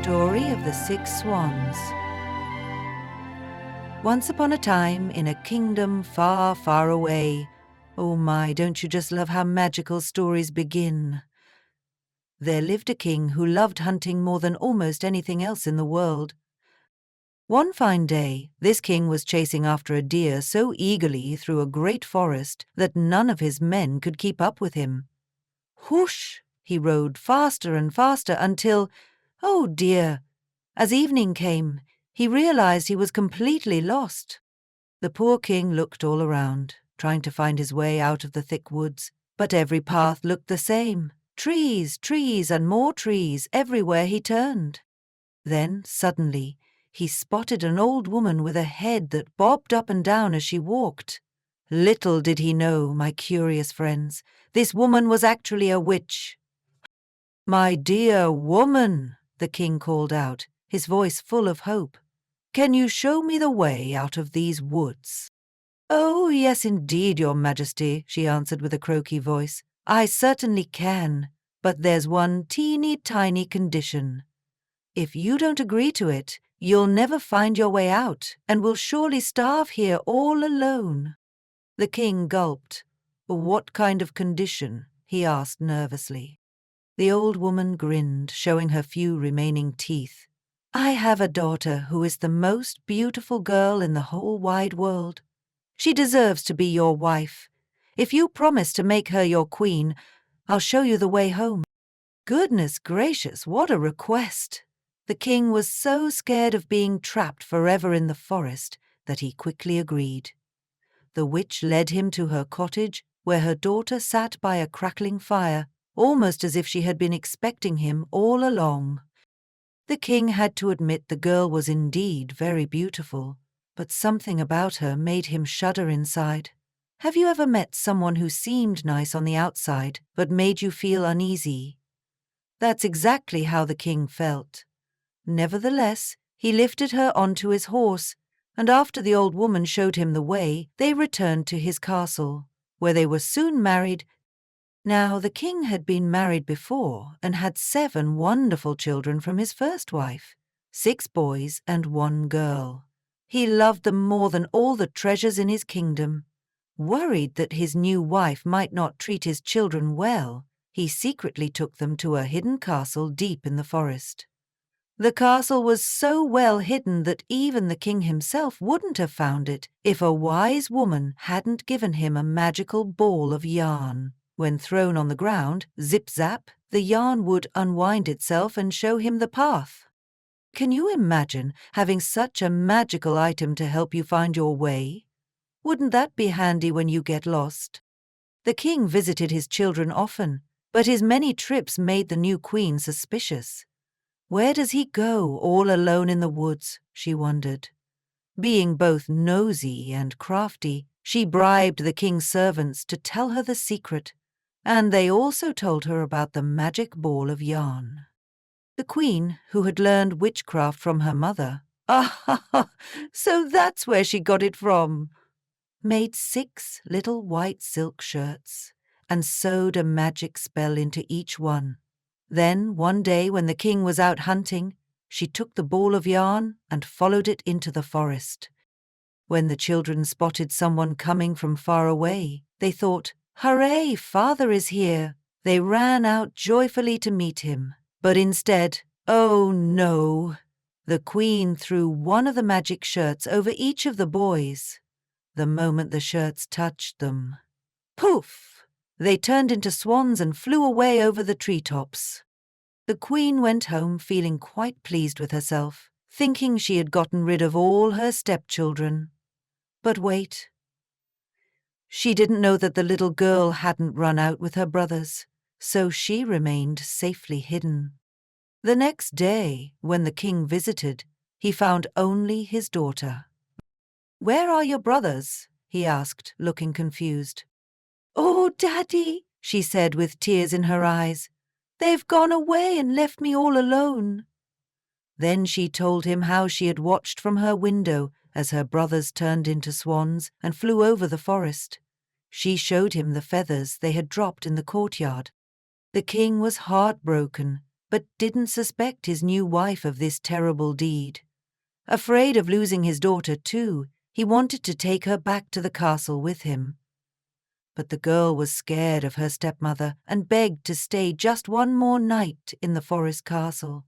Story of the Six Swans. Once upon a time, in a kingdom far, far away. Oh my, don't you just love how magical stories begin? There lived a king who loved hunting more than almost anything else in the world. One fine day, this king was chasing after a deer so eagerly through a great forest that none of his men could keep up with him. Whoosh! He rode faster and faster until, oh dear, as evening came, he realized he was completely lost. The poor king looked all around, trying to find his way out of the thick woods, but every path looked the same. Trees, trees, and more trees everywhere he turned. Then, suddenly, he spotted an old woman with a head that bobbed up and down as she walked. Little did he know, my curious friends, this woman was actually a witch. "My dear woman," the king called out, his voice full of hope, "can you show me the way out of these woods?" "Oh, yes, indeed, your majesty," she answered with a croaky voice. "I certainly can, but there's one teeny tiny condition. If you don't agree to it, you'll never find your way out and will surely starve here all alone." The king gulped. "What kind of condition?" he asked nervously. The old woman grinned, showing her few remaining teeth. "I have a daughter who is the most beautiful girl in the whole wide world. She deserves to be your wife. If you promise to make her your queen, I'll show you the way home." Goodness gracious, what a request! The king was so scared of being trapped forever in the forest that he quickly agreed. The witch led him to her cottage, where her daughter sat by a crackling fire, almost as if she had been expecting him all along. The king had to admit the girl was indeed very beautiful, but something about her made him shudder inside. Have you ever met someone who seemed nice on the outside, but made you feel uneasy? That's exactly how the king felt. Nevertheless, he lifted her onto his horse, and after the old woman showed him the way, they returned to his castle, where they were soon married. Now, the king had been married before and had 7 wonderful children from his first wife, 6 boys and 1 girl. He loved them more than all the treasures in his kingdom. Worried that his new wife might not treat his children well, he secretly took them to a hidden castle deep in the forest. The castle was so well hidden that even the king himself wouldn't have found it if a wise woman hadn't given him a magical ball of yarn. When thrown on the ground, zip-zap, the yarn would unwind itself and show him the path. Can you imagine having such a magical item to help you find your way? Wouldn't that be handy when you get lost? The king visited his children often, but his many trips made the new queen suspicious. Where does he go all alone in the woods, she wondered. Being both nosy and crafty, she bribed the king's servants to tell her the secret, and they also told her about the magic ball of yarn. The queen, who had learned witchcraft from her mother, so that's where she got it from, made 6 little white silk shirts and sewed a magic spell into each one. Then, one day when the king was out hunting, she took the ball of yarn and followed it into the forest. When the children spotted someone coming from far away, they thought, "Hooray, father is here!" They ran out joyfully to meet him. But instead, oh no! The queen threw one of the magic shirts over each of the boys. The moment the shirts touched them, poof! They turned into swans and flew away over the treetops. The queen went home feeling quite pleased with herself, thinking she had gotten rid of all her stepchildren. But wait. She didn't know that the little girl hadn't run out with her brothers, so she remained safely hidden. The next day, when the king visited, he found only his daughter. "Where are your brothers?" he asked, looking confused. "Oh, Daddy," she said with tears in her eyes, "they've gone away and left me all alone." Then she told him how she had watched from her window as her brothers turned into swans and flew over the forest. She showed him the feathers they had dropped in the courtyard. The king was heartbroken, but didn't suspect his new wife of this terrible deed. Afraid of losing his daughter too, he wanted to take her back to the castle with him. But the girl was scared of her stepmother and begged to stay just one more night in the forest castle.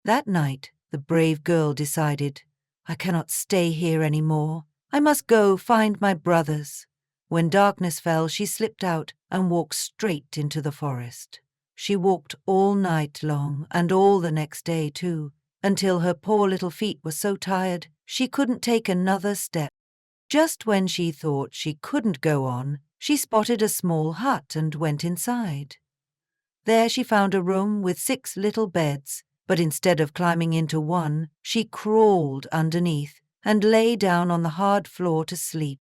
That night, the brave girl decided, "I cannot stay here any more. I must go find my brothers." When darkness fell, she slipped out and walked straight into the forest. She walked all night long and all the next day too, until her poor little feet were so tired she couldn't take another step. Just when she thought she couldn't go on, she spotted a small hut and went inside. There she found a room with 6 little beds, but instead of climbing into one, she crawled underneath and lay down on the hard floor to sleep.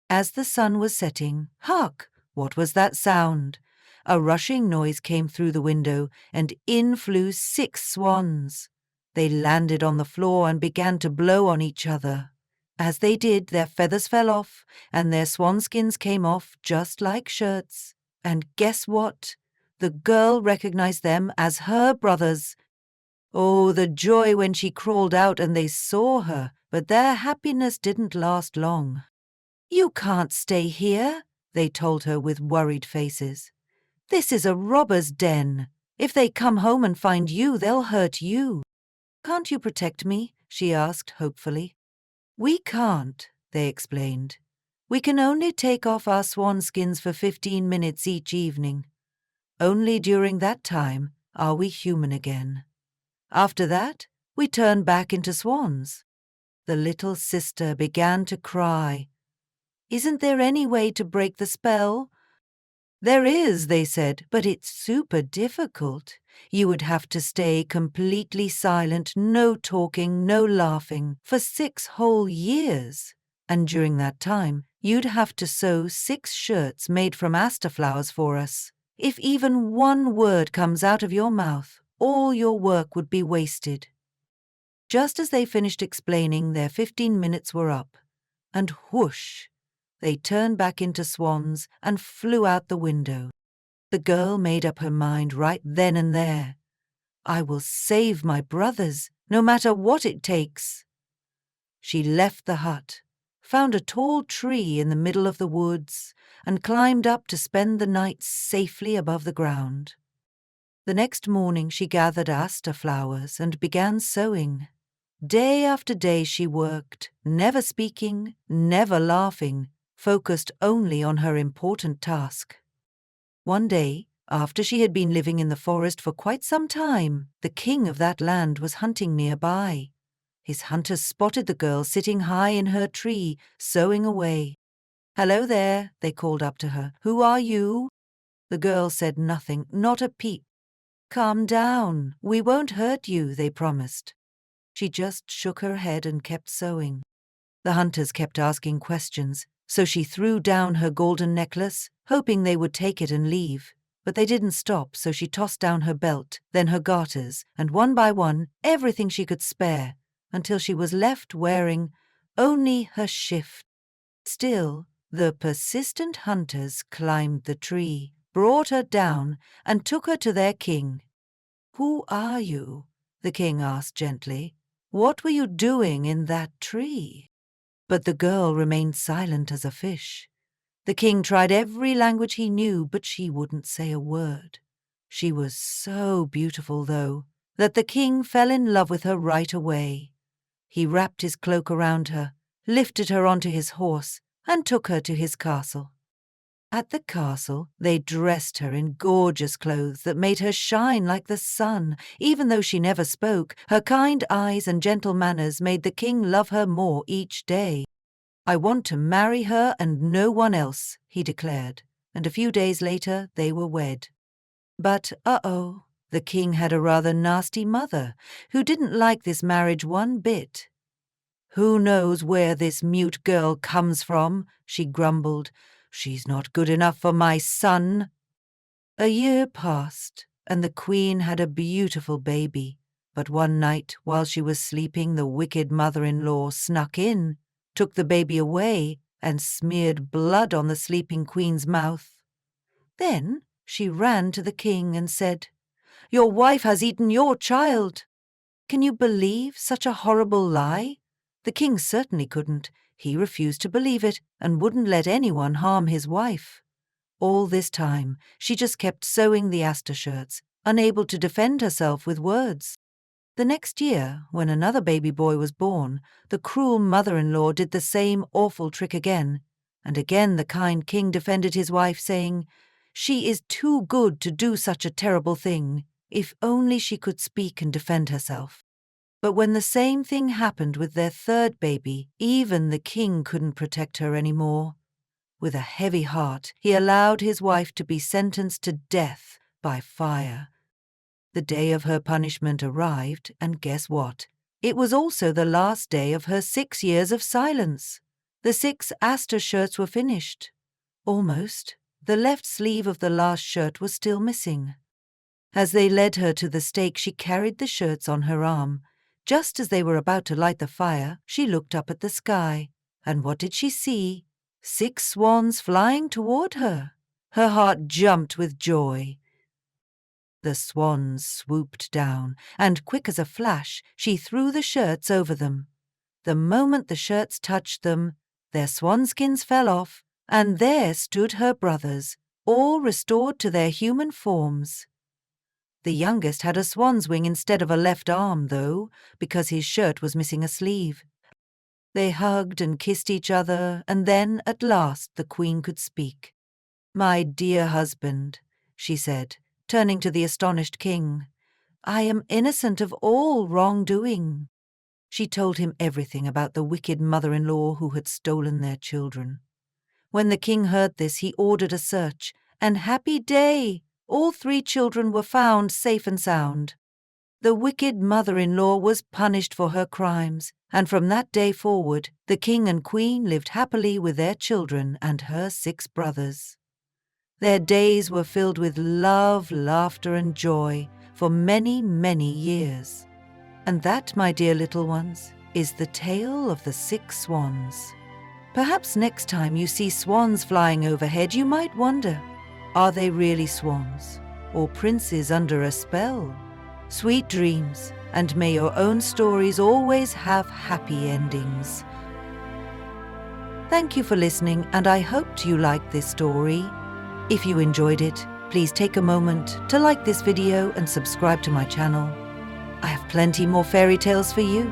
As the sun was setting, hark! What was that sound? A rushing noise came through the window, and in flew 6 swans. They landed on the floor and began to blow on each other. As they did, their feathers fell off, and their swanskins came off just like shirts. And guess what? The girl recognized them as her brothers. Oh, the joy when she crawled out and they saw her, but their happiness didn't last long. "You can't stay here," they told her with worried faces. "This is a robber's den. If they come home and find you, they'll hurt you." "Can't you protect me?" she asked hopefully. "We can't," they explained. "We can only take off our swan skins for 15 minutes each evening. Only during that time are we human again. After that, we turn back into swans." The little sister began to cry. "Isn't there any way to break the spell?" "There is," they said, "but it's super difficult. You would have to stay completely silent, no talking, no laughing, for 6 whole years. And during that time, you'd have to sew 6 shirts made from aster flowers for us. If even one word comes out of your mouth, all your work would be wasted." Just as they finished explaining, their 15 minutes were up, and whoosh! They turned back into swans and flew out the window. The girl made up her mind right then and there. "I will save my brothers, no matter what it takes." She left the hut, found a tall tree in the middle of the woods, and climbed up to spend the night safely above the ground. The next morning she gathered aster flowers and began sewing. Day after day she worked, never speaking, never laughing, focused only on her important task. One day, after she had been living in the forest for quite some time, the king of that land was hunting nearby. His hunters spotted the girl sitting high in her tree, sewing away. "Hello there," they called up to her. "Who are you?" The girl said nothing, not a peep. "Calm down, we won't hurt you," they promised. She just shook her head and kept sewing. The hunters kept asking questions, so she threw down her golden necklace, hoping they would take it and leave. But they didn't stop, so she tossed down her belt, then her garters, and one by one, everything she could spare, until she was left wearing only her shift. Still, the persistent hunters climbed the tree, brought her down, and took her to their king. "Who are you?" the king asked gently. "What were you doing in that tree?" But the girl remained silent as a fish. The king tried every language he knew, but she wouldn't say a word. She was so beautiful, though, that the king fell in love with her right away. He wrapped his cloak around her, lifted her onto his horse, and took her to his castle. At the castle, they dressed her in gorgeous clothes that made her shine like the sun. Even though she never spoke, her kind eyes and gentle manners made the king love her more each day. "I want to marry her and no one else," he declared, and a few days later they were wed. But the king had a rather nasty mother who didn't like this marriage one bit. "Who knows where this mute girl comes from?" she grumbled. "She's not good enough for my son." A year passed, and the queen had a beautiful baby. But one night, while she was sleeping, the wicked mother-in-law snuck in, took the baby away, and smeared blood on the sleeping queen's mouth. Then she ran to the king and said, Your wife has eaten your child." Can you believe such a horrible lie? The king certainly couldn't. He refused to believe it and wouldn't let anyone harm his wife. All this time, she just kept sewing the Astor shirts, unable to defend herself with words. The next year, when another baby boy was born, the cruel mother-in-law did the same awful trick again, and again the kind king defended his wife, saying, "She is too good to do such a terrible thing. If only she could speak and defend herself." But when the same thing happened with their third baby, even the king couldn't protect her anymore. With a heavy heart, he allowed his wife to be sentenced to death by fire. The day of her punishment arrived, and guess what? It was also the last day of her 6 years of silence. The 6 Astor shirts were finished. Almost. The left sleeve of the last shirt was still missing. As they led her to the stake, she carried the shirts on her arm. Just as they were about to light the fire, she looked up at the sky. And what did she see? 6 swans flying toward her. Her heart jumped with joy. The swans swooped down, and quick as a flash, she threw the shirts over them. The moment the shirts touched them, their swanskins fell off, and there stood her brothers, all restored to their human forms. The youngest had a swan's wing instead of a left arm, though, because his shirt was missing a sleeve. They hugged and kissed each other, and then, at last, the queen could speak. "My dear husband," she said, turning to the astonished king, "I am innocent of all wrongdoing." She told him everything about the wicked mother-in-law who had stolen their children. When the king heard this, he ordered a search, and happy day! All 3 children were found safe and sound. The wicked mother-in-law was punished for her crimes, and from that day forward, the king and queen lived happily with their children and her 6 brothers. Their days were filled with love, laughter, and joy for many, many years. And that, my dear little ones, is the tale of the 6 swans. Perhaps next time you see swans flying overhead, you might wonder, are they really swans, or princes under a spell? Sweet dreams, and may your own stories always have happy endings. Thank you for listening, and I hoped you liked this story. If you enjoyed it, please take a moment to like this video and subscribe to my channel. I have plenty more fairy tales for you.